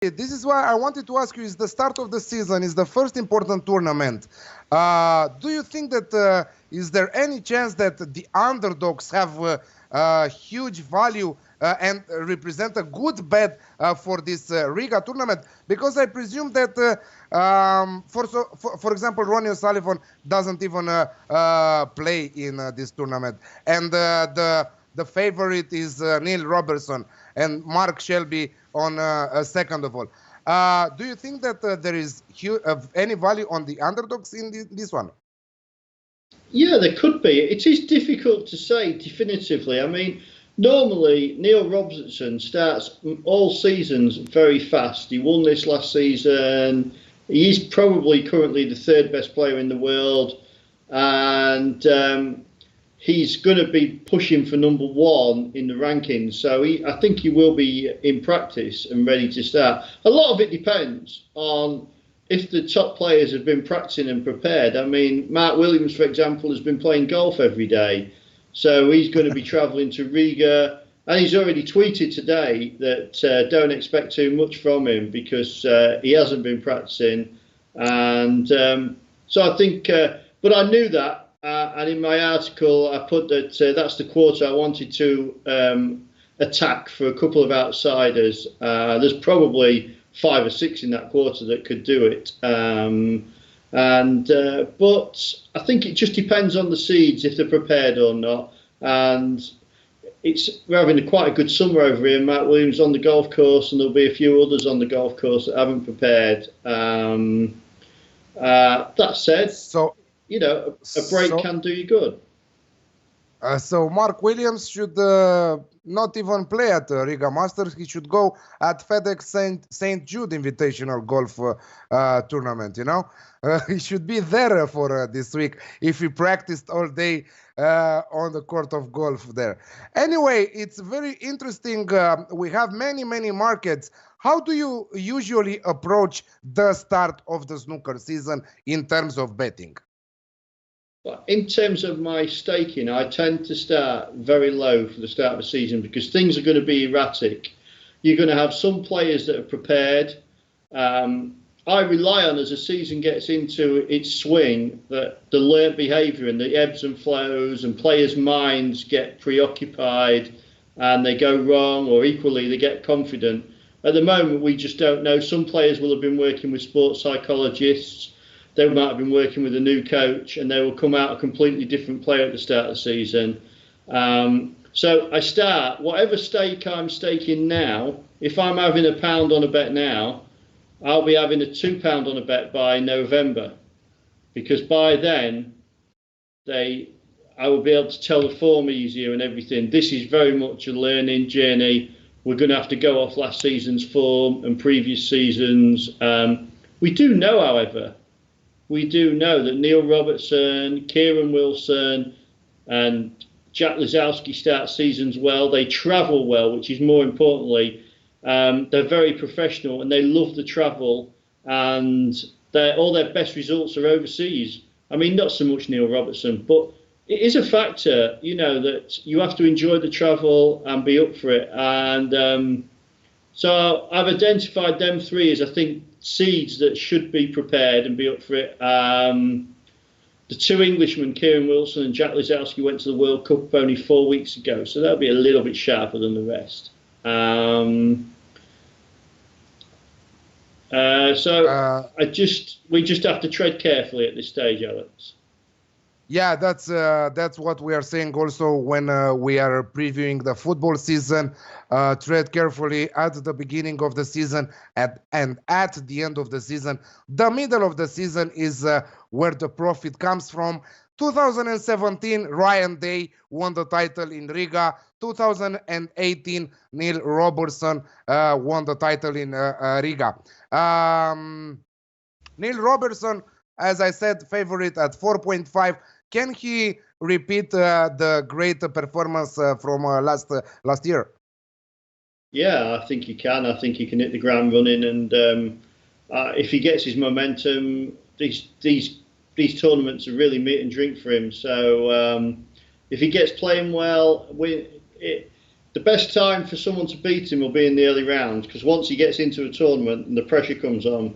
This is why I wanted to ask you, is the start of the season, is the first important tournament. Do you think that is there any chance that the underdogs have huge value and represent a good bet for this Riga tournament? Because I presume that, for example, Ronnie O'Sullivan doesn't even play in this tournament. And the favorite is Neil Robertson and Mark Shelby on second of all. Do you think that there is any value on the underdogs in this one? Yeah, there could be. It is difficult to say definitively. I mean, normally Neil Robertson starts all seasons very fast. He won this last season. He's probably currently the third best player in the world, and he's going to be pushing for number one in the rankings. So I think he will be in practice and ready to start. A lot of it depends on if the top players have been practicing and prepared. I mean, Mark Williams, for example, has been playing golf every day. So he's going to be travelling to Riga. And he's already tweeted today that don't expect too much from him because he hasn't been practicing. And so I think, but I knew that. And in my article, I put that that's the quarter I wanted to attack for a couple of outsiders. There's probably 5 or 6 in that quarter that could do it. But I think it just depends on the seeds if they're prepared or not. And we're having quite a good summer over here. Matt Williams on the golf course, and there'll be a few others on the golf course that haven't prepared. That said, a break can do you good. So Mark Williams should not even play at Riga Masters. He should go at FedEx St. Jude Invitational Golf Tournament, he should be there for this week if he practiced all day on the court of golf there. Anyway, it's very interesting. We have many markets. How do you usually approach the start of the snooker season in terms of betting? In terms of my staking, I tend to start very low for the start of the season because things are going to be erratic. You're going to have some players that are prepared. I rely on, as the season gets into its swing, that the learned behaviour and the ebbs and flows and players' minds get preoccupied and they go wrong, or equally they get confident. At the moment, we just don't know. Some players will have been working with sports psychologists. They might have been working with a new coach, and they will come out a completely different player at the start of the season. So I start, whatever stake I'm staking now, if I'm having £1 on a bet now, I'll be having a £2 on a bet by November, because by then I will be able to tell the form easier and everything. This is very much a learning journey. We're going to have to go off last season's form and previous seasons. We do know, however, that Neil Robertson, Kieran Wilson and Jack Lisowski start seasons well. They travel well, which is more importantly. They're very professional and they love the travel, and all their best results are overseas. I mean, not so much Neil Robertson, but it is a factor, that you have to enjoy the travel and be up for it. And so I've identified them 3 as, I think, seeds that should be prepared and be up for it. The 2 Englishmen, Kieran Wilson and Jack Lisowski, went to the World Cup only 4 weeks ago, so they'll be a little bit sharper than the rest. We just have to tread carefully at this stage, Alex. Yeah, that's what we are saying also when we are previewing the football season. Tread carefully at the beginning of the season and at the end of the season. The middle of the season is where the profit comes from. 2017, Ryan Day won the title in Riga. 2018, Neil Robertson won the title in Riga. Neil Robertson, as I said, favorite at 4.5. Can he repeat the great performance from last year? Yeah, I think he can. I think he can hit the ground running, and if he gets his momentum, these tournaments are really meat and drink for him. So if he gets playing well, the best time for someone to beat him will be in the early rounds, because once he gets into a tournament and the pressure comes on,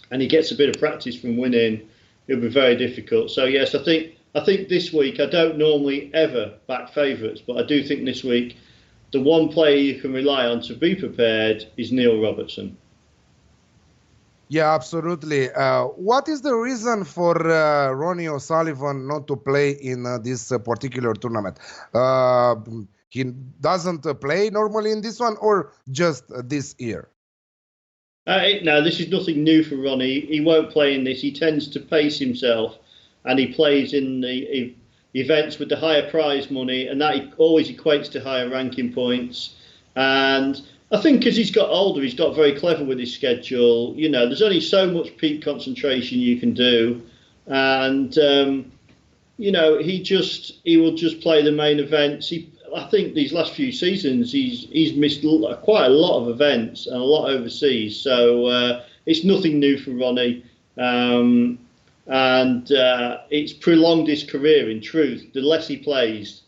and he gets a bit of practice from winning, it'll be very difficult. So yes, I think this week, I don't normally ever back favourites, but I do think this week the one player you can rely on to be prepared is Neil Robertson. Yeah, absolutely. What is the reason for Ronnie O'Sullivan not to play in this particular tournament? He doesn't play normally in this one, or just this year? No, this is nothing new for Ronnie. He won't play in this. He tends to pace himself, and he plays in the events with the higher prize money, and that always equates to higher ranking points. And I think as he's got older, he's got very clever with his schedule. You know, there's only so much peak concentration you can do, and you know, he will just play the main events. I think these last few seasons he's missed quite a lot of events and a lot overseas. So it's nothing new for Ronnie, and it's prolonged his career. In truth, the less he plays,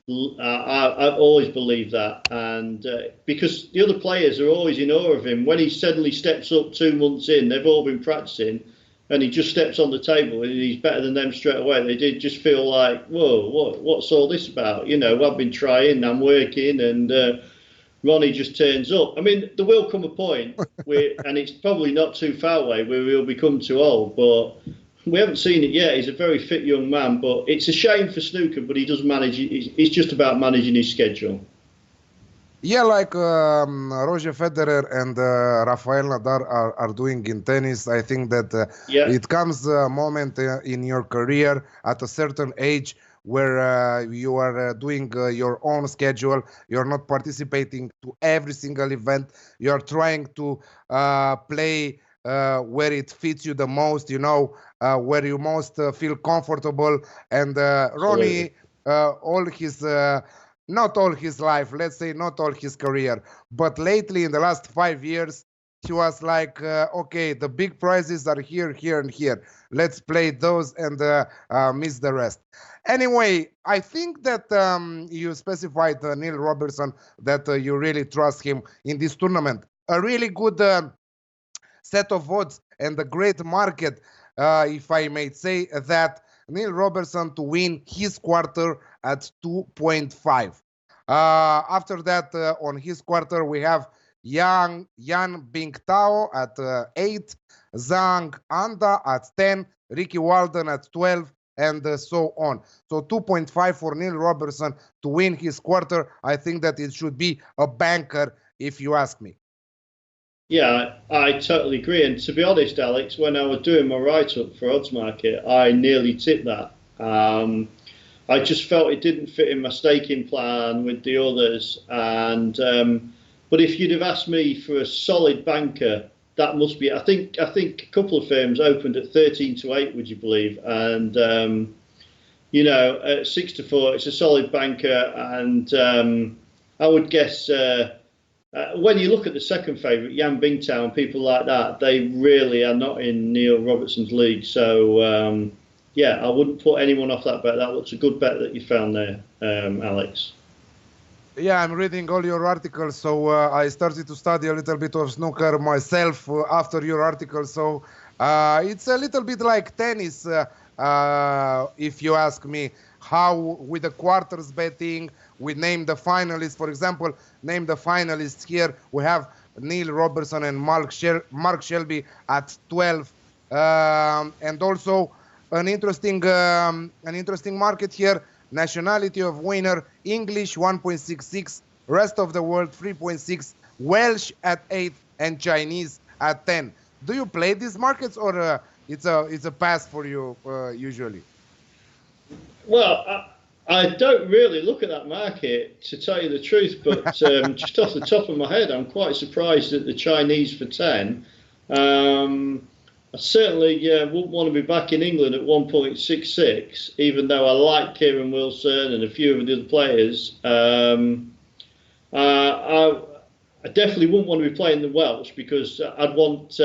I've always believed that, and because the other players are always in awe of him. When he suddenly steps up 2 months in, they've all been practicing, and he just steps on the table and he's better than them straight away. They did just feel like, whoa, what's all this about? You know, I've been trying, I'm working, and Ronnie just turns up. I mean, there will come a point where, and it's probably not too far away, where he'll become too old, but we haven't seen it yet. He's a very fit young man, but it's a shame for snooker, but he does manage. It's just about managing his schedule. Yeah, like Roger Federer and Rafael Nadal are doing in tennis. I think that it comes a moment in your career at a certain age where you are doing your own schedule. You're not participating to every single event. You're trying to play where it fits you the most, you know, where you most feel comfortable. And Ronnie, all his... not all his life, let's say not all his career, but lately in the last 5 years, he was like, okay, the big prizes are here, here, and here. Let's play those and miss the rest. Anyway, I think that you specified, Neil Robertson, that you really trust him in this tournament. A really good set of odds and a great market, if I may say that, Neil Robertson to win his quarter at 2.5. After that, on his quarter, we have Yan Bingtao at 8, Zhang Anda at 10, Ricky Walden at 12, and so on. So 2.5 for Neil Robertson to win his quarter. I think that it should be a banker, if you ask me. Yeah, I totally agree. And to be honest, Alex, when I was doing my write-up for Odds Market, I nearly tipped that. I just felt it didn't fit in my staking plan with the others. And but if you'd have asked me for a solid banker, that must be. I think a couple of firms opened at 13-8. Would you believe? And you know, at 6-4, it's a solid banker. And I would guess. When you look at the second favourite, Yan Bingtao and people like that, they really are not in Neil Robertson's league. So, yeah, I wouldn't put anyone off that bet. That looks a good bet that you found there, Alex. Yeah, I'm reading all your articles, so I started to study a little bit of snooker myself after your article. So it's a little bit like tennis, if you ask me. How with the quarters betting, we name the finalists. For example, name the finalists here. We have Neil Robertson and Mark Shelby at 12, and also an interesting market here. Nationality of winner: English 1.66, rest of the world 3.6, Welsh at 8, and Chinese at 10. Do you play these markets, or it's a pass for you usually? Well, I don't really look at that market, to tell you the truth, but just off the top of my head, I'm quite surprised at the Chinese for 10. I certainly wouldn't want to be back in England at 1.66, even though I like Kieran Wilson and a few of the other players. I definitely wouldn't want to be playing the Welsh, because I'd want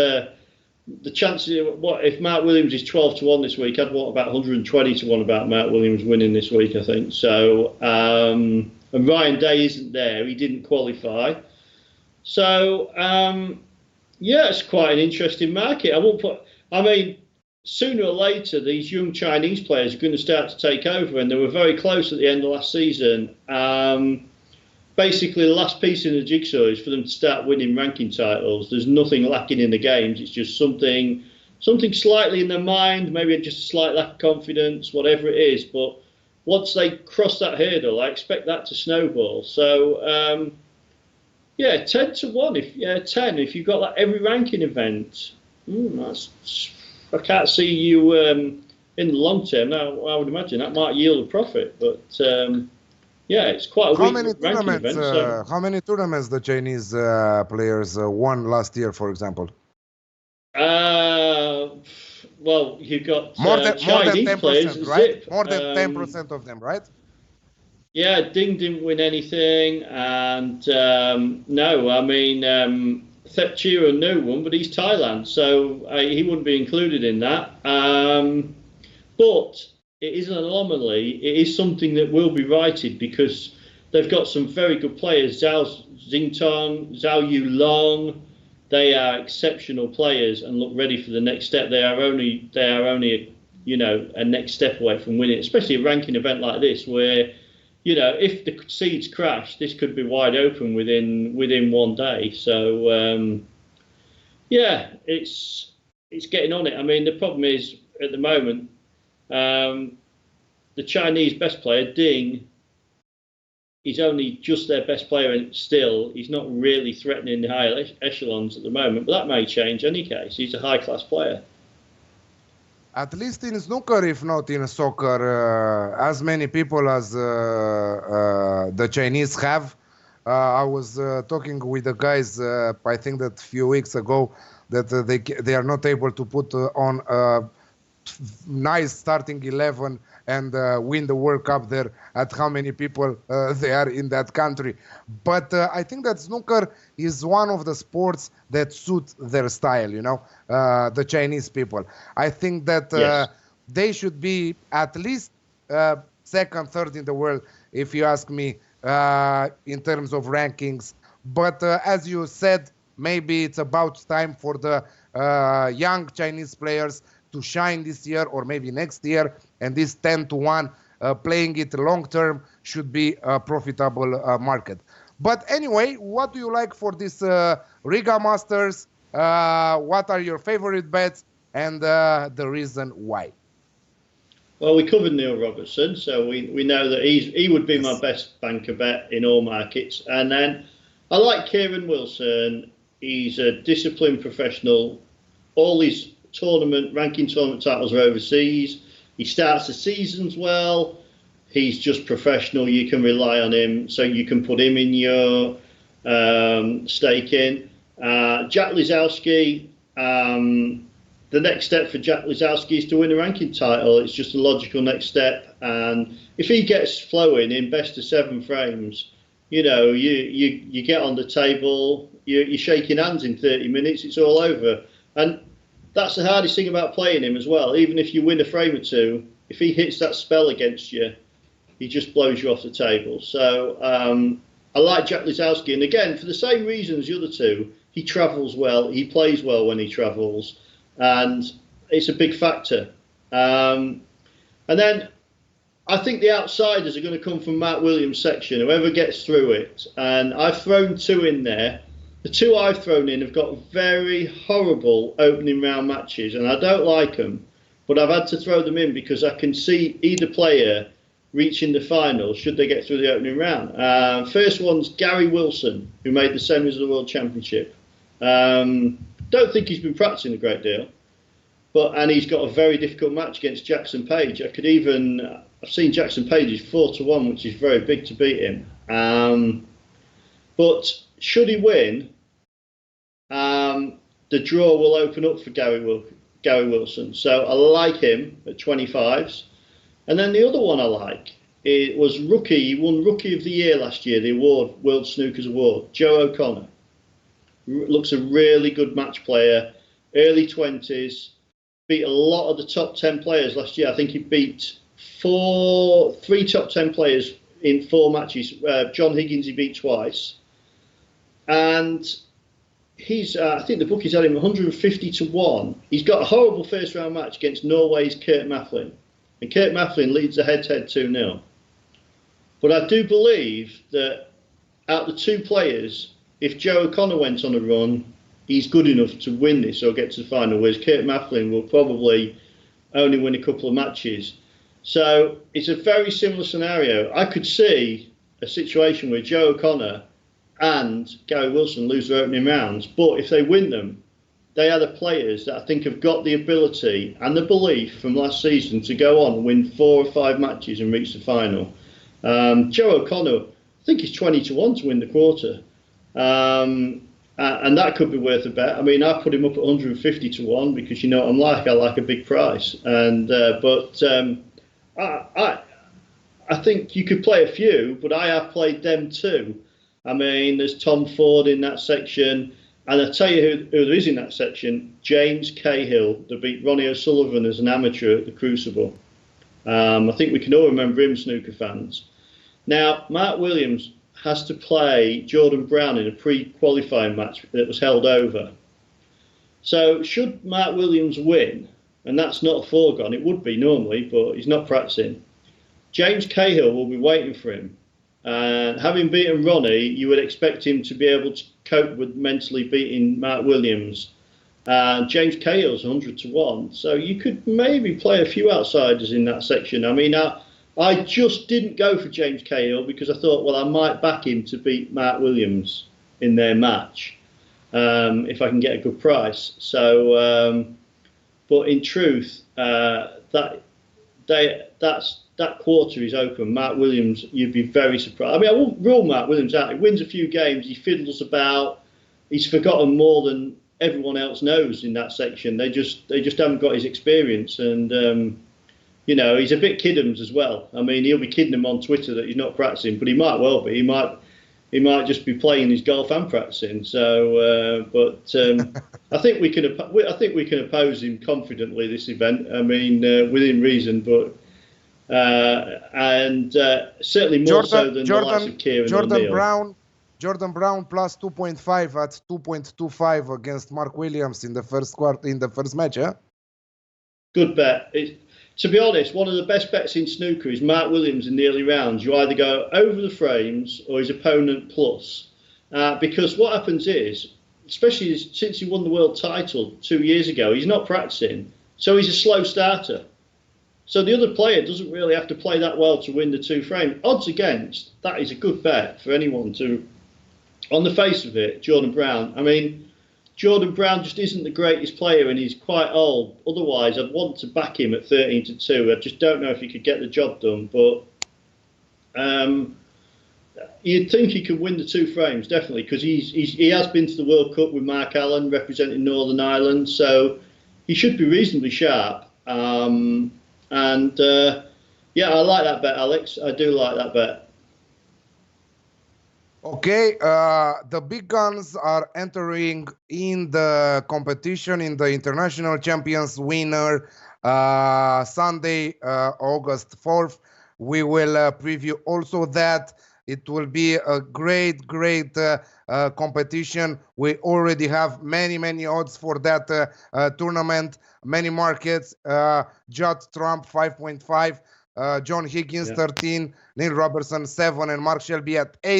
the chances. What if Mark Williams is 12-1 this week? I'd want about 120-1 about Mark Williams winning this week, I think. So, and and Ryan Day isn't there. He didn't qualify. So, yeah, it's quite an interesting market. I mean, sooner or later, these young Chinese players are going to start to take over, and they were very close at the end of last season. Basically, the last piece in the jigsaw is for them to start winning ranking titles. There's nothing lacking in the games. It's just something slightly in their mind, maybe just a slight lack of confidence, whatever it is. But once they cross that hurdle, I expect that to snowball. So, yeah, 10-1. If you've got that every ranking event, I can't see you in the long term. Now, I would imagine that might yield a profit, but yeah, it's quite a weak ranking event. How many tournaments the Chinese players won last year, for example? Well, you've got more than Chinese 10%, players, right? Zip. More than 10% of them, right? Yeah, Ding didn't win anything, and no, I mean Thepchira No won, but he's Thailand, so he wouldn't be included in that. But it is an anomaly. It is something that will be righted because they've got some very good players. Zhao Xingtong, Zhao Yulong. They are exceptional players and look ready for the next step. They are only a next step away from winning, especially a ranking event like this where, if the seeds crash, this could be wide open within one day. So, yeah, it's getting on it. I mean, the problem is at the moment, the Chinese best player, Ding, is only just their best player, and still he's not really threatening the higher echelons at the moment. But that may change in any case. He's a high-class player. At least in snooker, if not in soccer, as many people as the Chinese have. I was talking with the guys, I think that a few weeks ago, that they are not able to put on a nice starting 11 and win the World Cup there at how many people they are in that country. But I think that snooker is one of the sports that suit their style, the Chinese people. I think that yes. They should be at least second, third in the world, if you ask me, in terms of rankings. But as you said, maybe it's about time for the young Chinese players to shine this year or maybe next year, and this 10-1 playing it long term should be a profitable market. But anyway, what do you like for this Riga Masters? What are your favorite bets and the reason why? Well, we covered Neil Robertson, so we know that he would be my best banker bet in all markets. And then I like Kieran Wilson. He's a disciplined professional. All his ranking tournament titles are overseas. He starts the seasons well. He's just professional. You can rely on him, so you can put him in your staking. Jack Lisowski. The next step for Jack Lisowski is to win a ranking title. It's just a logical next step, and if he gets flowing in best of 7 frames, you get on the table. You're shaking hands in 30 minutes. It's all over, and that's the hardest thing about playing him as well. Even if you win a frame or two, if he hits that spell against you, he just blows you off the table. So I like Jack Lisowski. And again, for the same reason as the other two, he travels well. He plays well when he travels. And it's a big factor. And then I think the outsiders are going to come from Mark Williams' section, whoever gets through it. And I've thrown 2 in there. The 2 I've thrown in have got very horrible opening round matches, and I don't like them, but I've had to throw them in because I can see either player reaching the final should they get through the opening round. First one's Gary Wilson, who made the semis of the World Championship. Don't think he's been practicing a great deal, and he's got a very difficult match against Jackson Page. I've seen Jackson Page is 4-1, which is very big to beat him. But should he win, the draw will open up for Gary Wilson. So I like him at 25s. And then the other one I like, it was rookie. He won Rookie of the Year last year, the award, World Snookers Award, Joe O'Connor. Looks a really good match player, early 20s, beat a lot of the top 10 players last year. I think he beat 3 top 10 players in 4 matches. John Higgins he beat twice, and he's I think the bookies had him 150 to 1. He's got a horrible first round match against Norway's Kurt Mafflin, and Kurt Mafflin leads the head-to-head 2-0. But I do believe that out of the 2 players, if Joe O'Connor went on a run, he's good enough to win this or get to the final, whereas Kurt Mafflin will probably only win a couple of matches. So it's a very similar scenario. I could see a situation where Joe O'Connor and Gary Wilson lose their opening rounds, but if they win them, they are the players that I think have got the ability and the belief from last season to go on and win 4 or 5 matches and reach the final. Joe O'Connor, I think he's 20 to 1 to win the quarter. And that could be worth a bet. I mean, I put him up at 150 to 1 because you know what I'm like. I like a big price. And I think you could play a few, but I have played them too. I mean, there's Tom Ford in that section, and I tell you who there is in that section: James Cahill, that beat Ronnie O'Sullivan as an amateur at the Crucible. I think we can all remember him, snooker fans. Now, Mark Williams has to play Jordan Brown in a pre-qualifying match that was held over. So should Mark Williams win, and that's not a foregone, it would be normally, but he's not practicing, James Cahill will be waiting for him. And having beaten Ronnie, you would expect him to be able to cope with mentally beating Mark Williams. James Cahill's 100 to 1, so you could maybe play a few outsiders in that section. I mean, I just didn't go for James Cahill because I thought, well, I might back him to beat Mark Williams in their match if I can get a good price. So, but in truth, that quarter is open. Mark Williams, you'd be very surprised. I mean, I won't rule Mark Williams out. He wins a few games. He fiddles about. He's forgotten more than everyone else knows in that section. They just haven't got his experience, and you know, he's a bit Kidhams as well. I mean, he'll be kidding him on Twitter that he's not practicing, but he might well be. He might just be playing his golf and practicing. So, I think we can oppose him confidently this event. I mean, within reason, but certainly more so than the likes of Kieran O'Neill. Jordan Brown plus 2.5 at 2.25 against Mark Williams in the first match. Yeah? Good bet. To be honest, one of the best bets in snooker is Mark Williams in the early rounds. You either go over the frames or his opponent plus. Because what happens is, especially since he won the world title 2 years ago, he's not practicing. So he's a slow starter. So the other player doesn't really have to play that well to win the 2 frames. Odds against, that is a good bet for anyone to, on the face of it, Jordan Brown. I mean, Jordan Brown just isn't the greatest player and he's quite old. Otherwise, I'd want to back him at 13 to 2. I just don't know if he could get the job done. But you'd think he could win the 2 frames, definitely, because he has been to the World Cup with Mark Allen representing Northern Ireland. So he should be reasonably sharp. Yeah, I like that bet, Alex. I do like that bet. Okay, the big guns are entering in the competition in the International Champions winner Sunday, August 4th. We will preview also that. It will be a great competition. We already have many odds for that tournament, many markets. Judd Trump 5.5, John Higgins 13, Neil Robertson 7, and Mark Shelby at 8.